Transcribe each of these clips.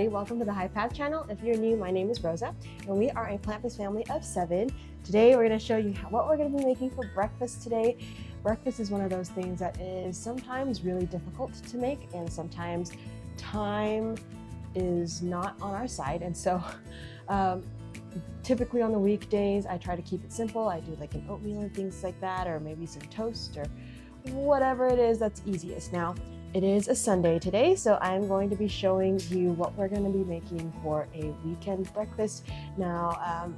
everybody, welcome to the High Path channel. If you're new, my name is Rosa and we are a plant-based family of 7. Today we're going to show you what we're going to be making for breakfast today. Breakfast is one of those things that is sometimes really difficult to make, and sometimes time is not on our side, and so typically on the weekdays I try to keep it simple. I do like an oatmeal and things like that, or maybe some toast or whatever it is that's easiest. Now it is a Sunday today, so I'm going to be showing you what we're going to be making for a weekend breakfast. Now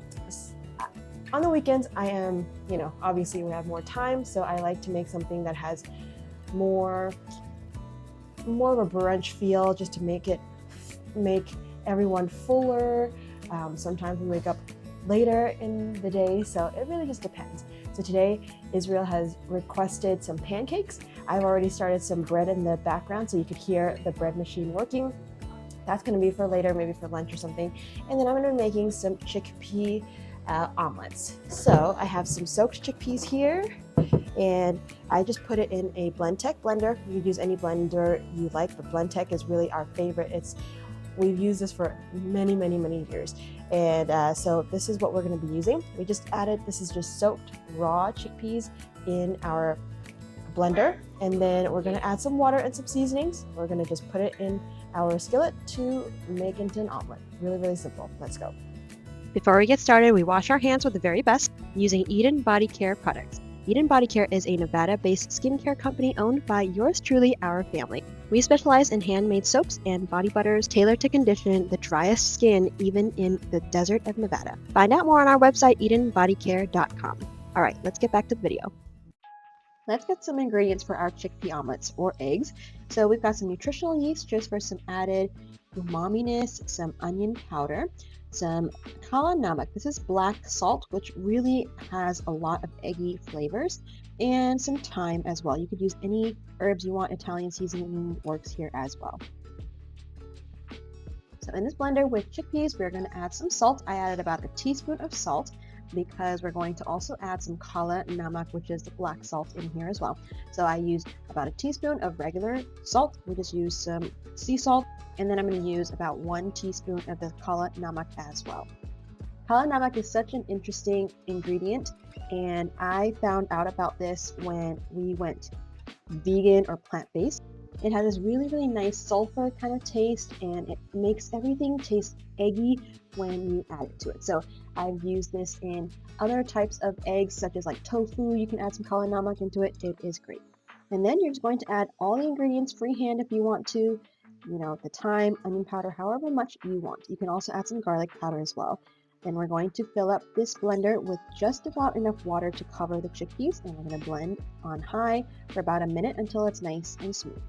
on the weekends I am, obviously we have more time, so I like to make something that has more of a brunch feel, just to make everyone fuller. Sometimes we wake up later in the day, so it really just depends. So today Israel has requested some pancakes. I've already started some bread in the background so you could hear the bread machine working. That's going to be for later, maybe for lunch or something. And then I'm going to be making some chickpea omelets. So I have some soaked chickpeas here, and I just put it in a Blendtec blender. You can use any blender you like, but Blendtec is really our favorite. We've used this for many years, and so this is what we're going to be using. We just added, this is just soaked raw chickpeas in our blender, and then we're going to add some water and some seasonings. We're going to just put it in our skillet to make into an omelet. Really simple. Let's go. Before we get started, we wash our hands with the very best using Eden Body Care products. Eden Body Care is a Nevada-based skincare company owned by yours truly, our family. We specialize in handmade soaps and body butters tailored to condition the driest skin, even in the desert of Nevada. Find out more on our website, EdenBodyCare.com. All right, let's get back to the video. Let's get some ingredients for our chickpea omelets, or eggs. So we've got some nutritional yeast just for some added umami-ness, some onion powder, some kala namak. This is black salt, which really has a lot of eggy flavors, and some thyme as well. You could use any herbs you want. Italian seasoning works here as well. So in this blender with chickpeas, we're going to add some salt. I added about a teaspoon of salt because we're going to also add some kala namak, which is the black salt, in here as well. So I used about a teaspoon of regular salt. We just used some sea salt, and then I'm going to use about 1 teaspoon of the kala namak as well. Kala namak is such an interesting ingredient, and I found out about this when we went vegan or plant-based. It has this really nice sulfur kind of taste, and it makes everything taste eggy when you add it to it. So I've used this in other types of eggs, such as like tofu. You can add some kala namak into it. It is great. And then you're just going to add all the ingredients freehand if you want to. The thyme, onion powder, however much you want. You can also add some garlic powder as well. Then we're going to fill up this blender with just about enough water to cover the chickpeas, and we're going to blend on high for about a minute until it's nice and smooth.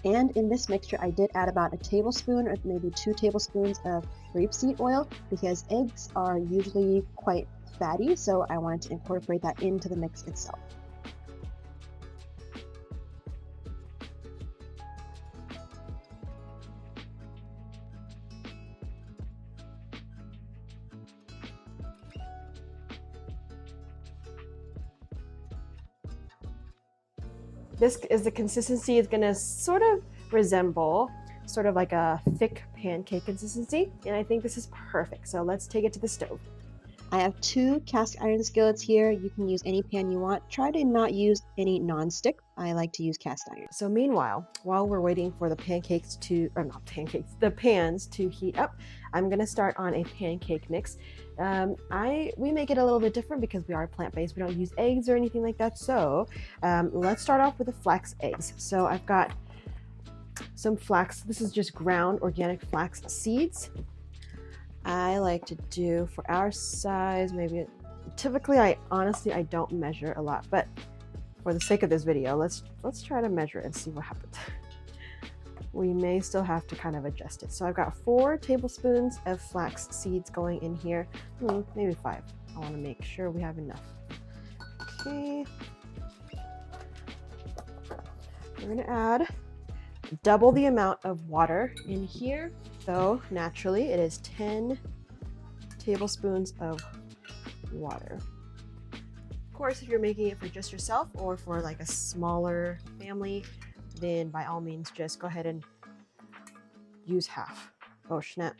And in this mixture, I did add about a tablespoon or maybe 2 tablespoons of rapeseed oil, because eggs are usually quite fatty, so I wanted to incorporate that into the mix itself. This is the consistency. It's going to sort of resemble sort of like a thick pancake consistency, and I think this is perfect. So let's take it to the stove. I have 2 cast iron skillets here. You can use any pan you want. Try to not use any non-stick. I like to use cast iron. So meanwhile, while we're waiting for the the pans to heat up, I'm going to start on a pancake mix. We make it a little bit different because we are plant-based. We don't use eggs or anything like that. So let's start off with the flax eggs. So I've got some flax. This is just ground organic flax seeds. I like to do, for our size, maybe typically I don't measure a lot, but for the sake of this video, let's try to measure it and see what happens. We may still have to kind of adjust it. So I've got 4 tablespoons of flax seeds going in here, maybe 5. I want to make sure we have enough. Okay, we're going to add double the amount of water in here. So naturally it is 10 tablespoons of water. Of course, if you're making it for just yourself or for like a smaller family, then by all means just go ahead and use half. Oh snap,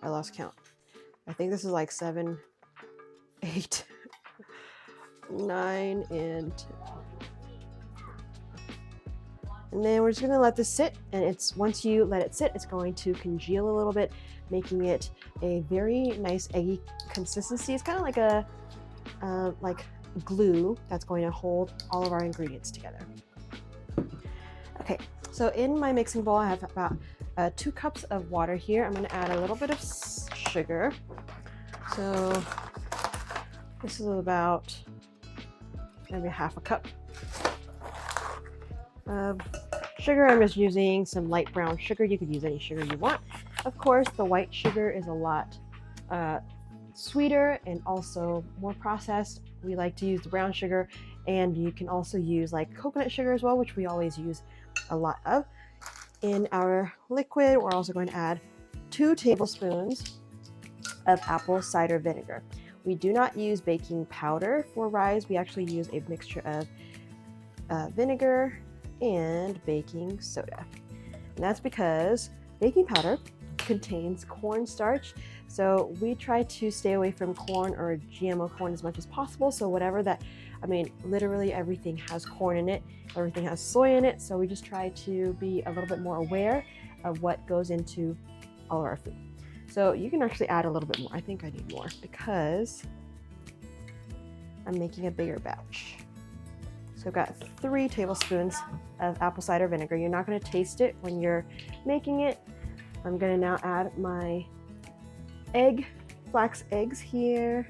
I lost count. I think this is like 7, 8, 9, and 10. And then we're just gonna let this sit, and once you let it sit, it's going to congeal a little bit, making it a very nice eggy consistency. It's kind of like a like glue that's going to hold all of our ingredients together. Okay, so in my mixing bowl, I have about 2 cups of water here. I'm gonna add a little bit of sugar. So this is about maybe half a cup of sugar. I'm just using some light brown sugar. You could use any sugar you want. Of course, the white sugar is a lot sweeter and also more processed. We like to use the brown sugar, and you can also use like coconut sugar as well, which we always use a lot of. In our liquid, we're also going to add 2 tablespoons of apple cider vinegar. We do not use baking powder for rise. We actually use a mixture of vinegar and baking soda. And that's because baking powder contains cornstarch. So we try to stay away from corn or GMO corn as much as possible. So whatever that, I mean, literally everything has corn in it, everything has soy in it. So we just try to be a little bit more aware of what goes into all of our food. So you can actually add a little bit more. I think I need more because I'm making a bigger batch. So I've got 3 tablespoons of apple cider vinegar. You're not going to taste it when you're making it. I'm going to now add my flax eggs here.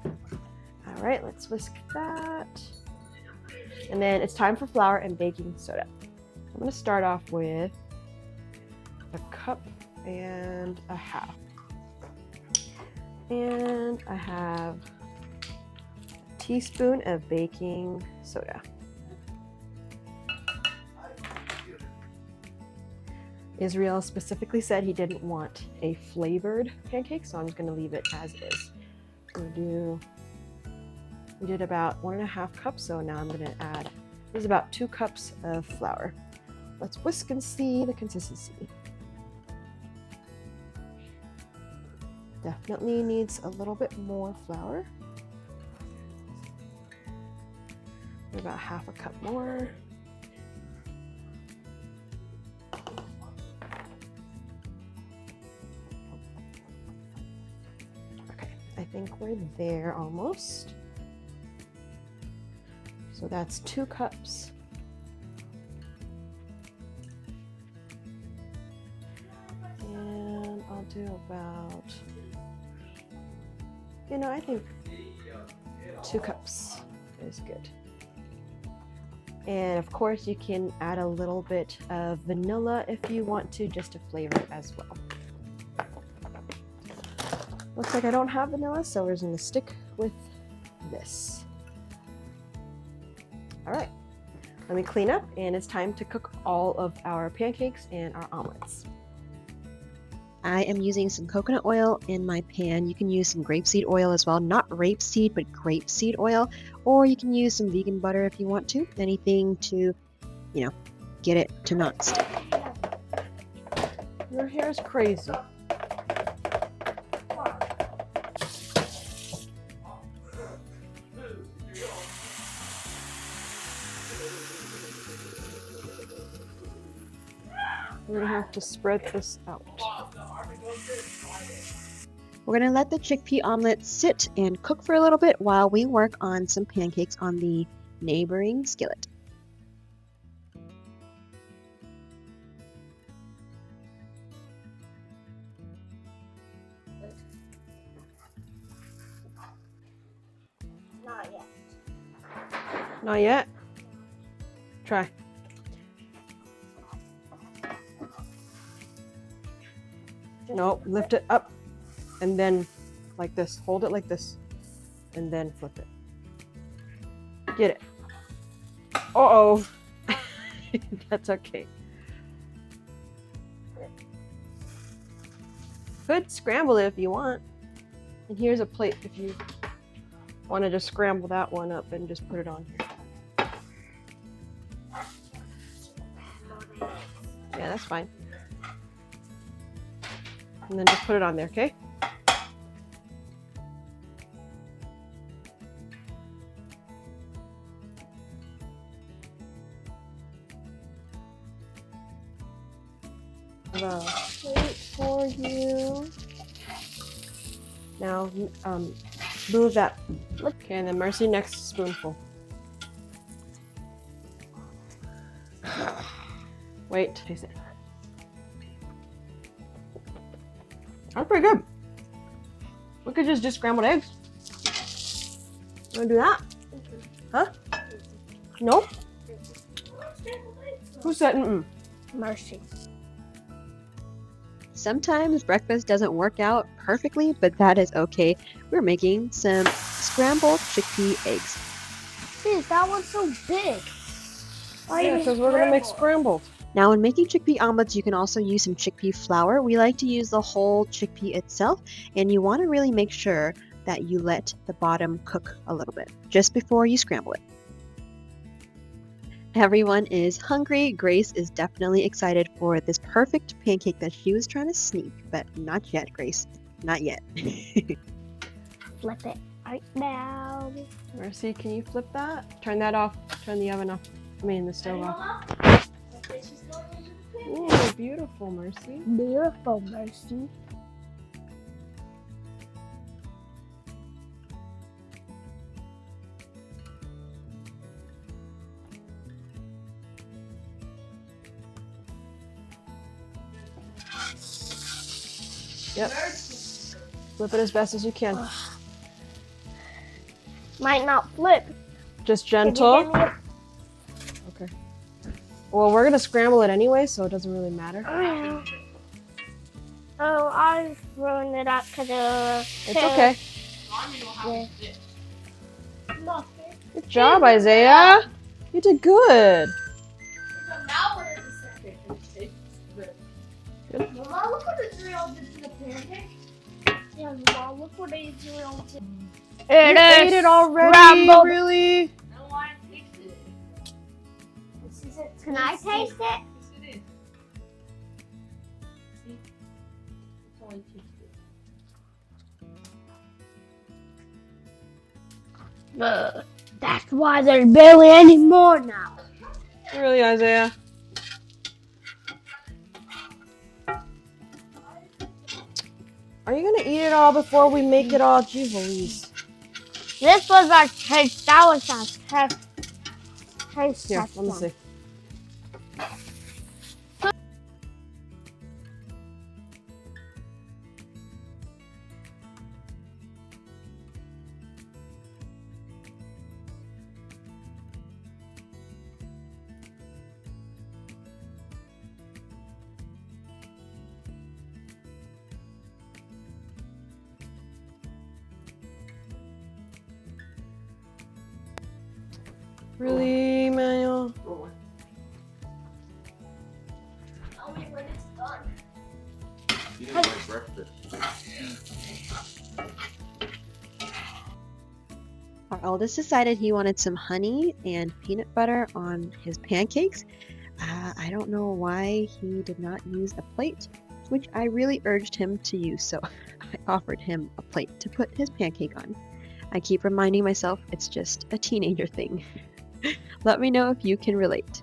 All right, let's whisk that. And then it's time for flour and baking soda. I'm going to start off with a cup and a half. And I have a teaspoon of baking soda. Israel specifically said he didn't want a flavored pancake, so I'm just going to leave it as is. We did about 1.5 cups, so now I'm going to add, this is about 2 cups of flour. Let's whisk and see the consistency. Definitely needs a little bit more flour. About 1/2 cup more. Okay, I think we're there almost. So that's 2 cups. And I'll do about, I think 2 cups is good. And of course you can add a little bit of vanilla if you want to, just to flavor it as well. Looks like I don't have vanilla, so we're just gonna stick with this. All right, let me clean up, and it's time to cook all of our pancakes and our omelets. I am using some coconut oil in my pan. You can use some grapeseed oil as well, not rapeseed, but grapeseed oil, or you can use some vegan butter if you want to. Anything to, get it to not stick. Your hair is crazy. We're gonna have to spread this out. We're going to let the chickpea omelet sit and cook for a little bit while we work on some pancakes on the neighboring skillet. Not yet. Not yet? Try. No, lift it up and then like this. Hold it like this and then flip it. Get it. Uh-oh. That's okay. Could scramble it if you want. And here's a plate if you want to just scramble that one up and just put it on here. Yeah, that's fine. And then just put it on there, okay? A plate for you. Now, move that. Okay, and then Mercy, next spoonful. Wait, taste it. That's pretty good. We could just do scrambled eggs. You wanna do that? Huh? Nope. Who said mm-mm? Mercy. Sometimes breakfast doesn't work out perfectly, but that is okay. We're making some scrambled chickpea eggs. Sis, that one's so big. Yeah, because we're gonna make scrambled. Now, when making chickpea omelets, you can also use some chickpea flour. We like to use the whole chickpea itself, and you want to really make sure that you let the bottom cook a little bit just before you scramble it. Everyone is hungry. Grace is definitely excited for this perfect pancake that she was trying to sneak, but not yet, Grace. Not yet. Flip it right now. Mercy, can you flip that? Turn that off. Turn the oven off. I mean, the stove off. Ooh, beautiful, Mercy. Beautiful, Mercy. Yep. Flip it as best as you can. Might not flip. Just Could you gentle. give me a- Okay. Well, we're gonna scramble it anyway, so it doesn't really matter. Oh, I was throwing it up because It's okay. Yeah. Good job, Isaiah. You did good. Mama, look what Israel did to the pancake. Yeah, Mama, look what Israel did. You ate it already? Scrambled. Really? No, I tasted it. Can I taste it? That's why there's barely any more now. Really, Isaiah? Are you gonna eat it all before we make it all? Jeez Louise. This was our taste. That was our taste. Here, test let me one. see. Really, Manuel? Tell me when it's done. You didn't like breakfast. Our eldest decided he wanted some honey and peanut butter on his pancakes. I don't know why he did not use a plate, which I really urged him to use, so I offered him a plate to put his pancake on. I keep reminding myself it's just a teenager thing. Let me know if you can relate.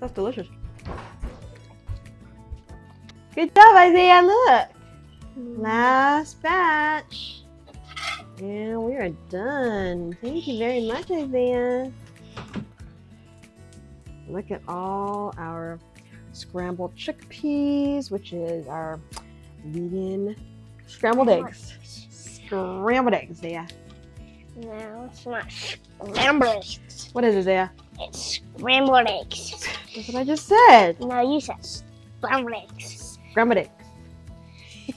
That's delicious. Good job, Isaiah. Look. Last batch. And we are done. Thank you very much, Isaiah. Look at all our scrambled chickpeas, which is our vegan scrambled eggs. Scrambled eggs, Isaiah. No, it's not scrambled eggs. What is it, Isaiah? It's scrambled eggs. That's what I just said. No, you said scrambled eggs. Scrambled eggs.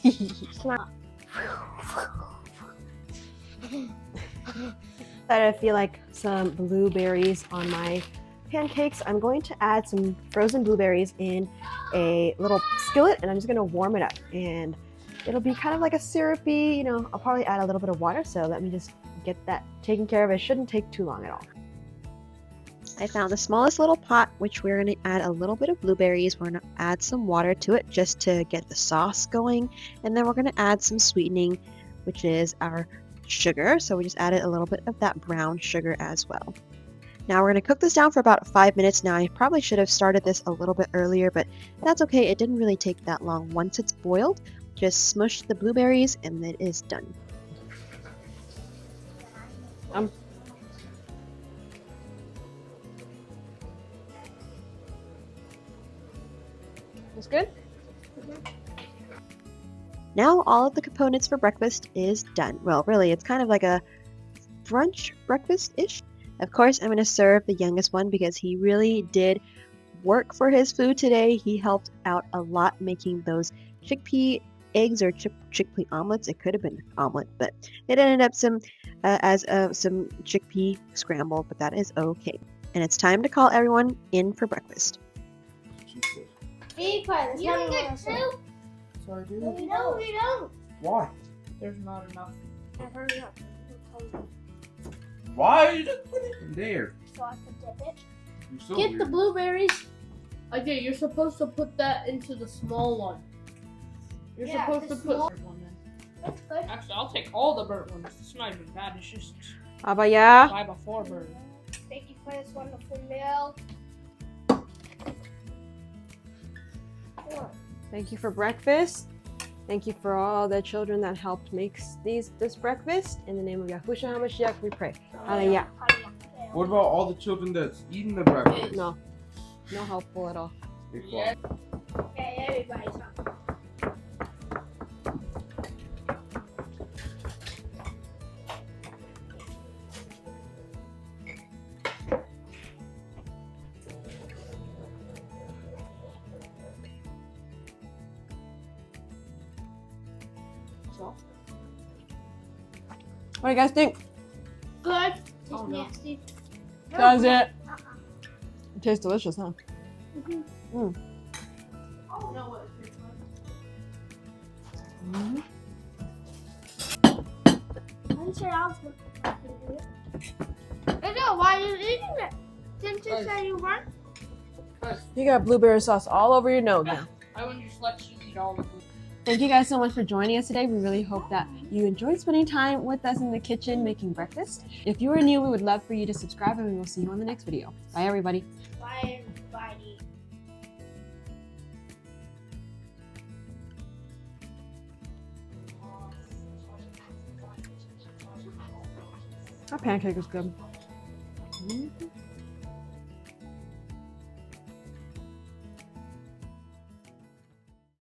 It's not. I feel like some blueberries on my pancakes. I'm going to add some frozen blueberries in a little skillet and I'm just gonna warm it up. And it'll be kind of like a syrupy, you know, I'll probably add a little bit of water. So let me just get that taken care of. It shouldn't take too long at all. I found the smallest little pot, which we're going to add a little bit of blueberries. We're going to add some water to it just to get the sauce going. And then we're going to add some sweetening, which is our sugar. So we just added a little bit of that brown sugar as well. Now we're going to cook this down for about 5 minutes. Now I probably should have started this a little bit earlier, but that's okay. It didn't really take that long. Once it's boiled, just smush the blueberries and it is done. That's good? Now all of the components for breakfast is done. Well, really, it's kind of like a brunch breakfast-ish. Of course, I'm going to serve the youngest one because he really did work for his food today. He helped out a lot making those chickpea eggs or chickpea omelets. It could have been omelet, but it ended up some chickpea scramble, but that is okay. And it's time to call everyone in for breakfast. Be quiet. You don't get two. Sorry, dude. No, we don't. Why? There's not enough. Hurry up. Why? You just put it in there. So I can dip it. You're so Get the weird. blueberries. Okay, you're supposed to put that into the small one. You're supposed to put one in. That's good. Actually, I'll take all the burnt ones. It's not even bad. It's just Abaya. 5 or 4 burnt. Thank you for this wonderful meal. Thank you for breakfast. Thank you for all the children that helped make this breakfast. In the name of Yahushua HaMashiach, we pray. Hallelujah. What about all the children that's eating the breakfast? No helpful at all. They call. Okay, everybody's hungry. What do you guys think? Good. Oh, no. Nasty. Does it? It tastes delicious, huh? Oh no, what? I didn't say I was going to do it. I know, why are you eating it? Didn't you say you weren't? You got blueberry sauce all over your nose now. I wouldn't just let you eat all the food. Thank you guys so much for joining us today. We really hope that you enjoyed spending time with us in the kitchen making breakfast. If you are new, we would love for you to subscribe and we will see you on the next video. Bye, everybody. Bye, everybody. Our pancake is good.